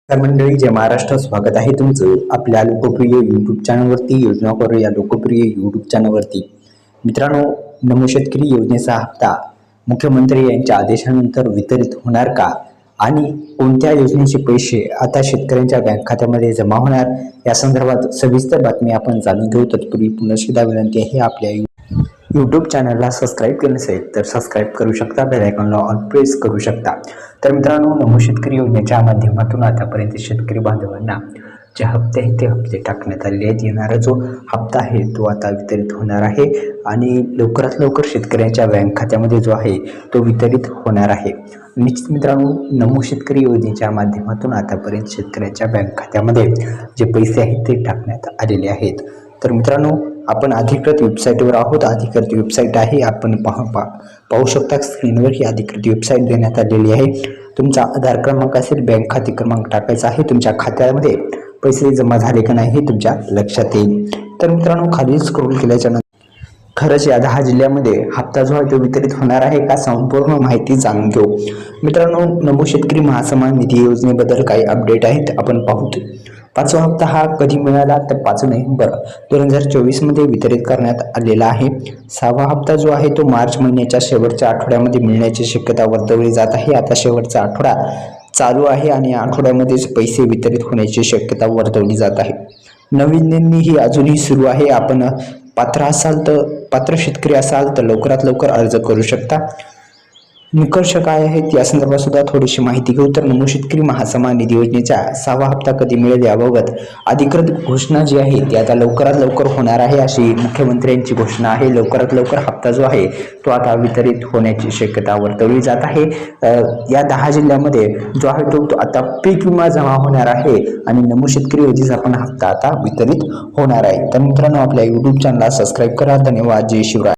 तर मंडळी, जय महाराष्ट्र. स्वागत आहे तुमचं आपल्या लोकप्रिय यूट्यूब चॅनलवरती. योजना करू या लोकप्रिय यूट्यूब चॅनलवरती. मित्रांनो, नमो शेतकरी योजनेचा हप्ता मुख्यमंत्री यांच्या आदेशानंतर वितरित होणार का आणि कोणत्या योजनेचे पैसे आता शेतकऱ्यांच्या बँक खात्यामध्ये जमा होणार या संदर्भात सविस्तर बातमी आपण जाणून घेऊ. तत्पूर्वी पुन्हा एकदा विनंती आहे, आपल्या यूट्यूब चॅनलला सबस्क्राईब केलं नसेल तर सबस्क्राईब करू शकता, बेल आयकॉनला ऑल प्रेस करू शकता. तर मित्रांनो, नमो शेतकरी योजनेच्या माध्यमातून आतापर्यंत शेतकरी बांधवांना जे हप्ते आहेत ते हप्ते टाकण्यात आलेले आहेत. येणारा जो हप्ता आहे तो आता वितरित होणार आहे आणि लवकरात लवकर शेतकऱ्यांच्या बँक खात्यामध्ये जो आहे तो वितरित होणार आहे. निश्चित मित्रांनो, नमो शेतकरी योजनेच्या माध्यमातून आतापर्यंत शेतकऱ्यांच्या बँक खात्यामध्ये जे पैसे आहेत ते टाकण्यात आलेले आहेत. तर मित्रांनो, आपण अधिकृत वेबसाईटवर आहोत. अधिकृत वेबसाईट आहे, आपण पाहू शकता स्क्रीनवर. ही अधिकृत वेबसाईट देण्यात आलेली आहे. तुमचा आधार क्रमांक असेल, बँक खाते क्रमांक टाकायचा आहे. तुमच्या खात्यामध्ये पैसे जमा झाले का नाही हे तुमच्या लक्षात येईल. तर मित्रांनो, खाली स्क्रोल केल्याच्या नंतर खरंच या 10 जिल्ह्यामध्ये हप्ता जो आहे तो वितरित होणार आहे का, संपूर्ण माहिती जाणून घेऊ. मित्रांनो, नमो शेतकरी महासन्मान निधी योजनेबद्दल काही अपडेट आहेत, आपण पाहूत. 5वा हप्ता हा कधी मिळाला तर 5 नोव्हेंबर 2024 मध्ये वितरित करण्यात आलेला आहे. 6वा हप्ता जो आहे तो मार्च महिन्याच्या शेवटच्या आठवड्यामध्ये मिळण्याची शक्यता वर्तवली जात आहे. आता शेवटचा आठवडा चालू आहे आणि या आठवड्यामध्येच पैसे वितरित होण्याची शक्यता वर्तवली जात आहे. नवीन नोंदणी ही अजूनही सुरू आहे. आपण पात्र शेतकरी असाल तर लवकरात लवकर अर्ज करू शकता. निकष काय आहेत या संदर्भात सुद्धा थोडीशी माहिती घेऊ. तर नमो शेतकरी महासन्मान निधी योजनेचा 6वा हप्ता कधी मिळेल याबाबत अधिकृत घोषणा जी आहे ती आता लवकरात लवकर होणार आहे, अशी मुख्यमंत्र्यांची घोषणा आहे. लवकरात लवकर हप्ता जो आहे तो आता वितरित होण्याची शक्यता वर्तवली जात आहे. या 10 जिल्ह्यामध्ये जो आहे तो आता पीक विमा जमा होणार आहे आणि नमो शेतकरी योजनेचा पण हप्ता आता वितरित होणार आहे. तर मित्रांनो, आपल्या यूट्यूब चॅनलला सबस्क्राईब करा. धन्यवाद. जय शिवराय.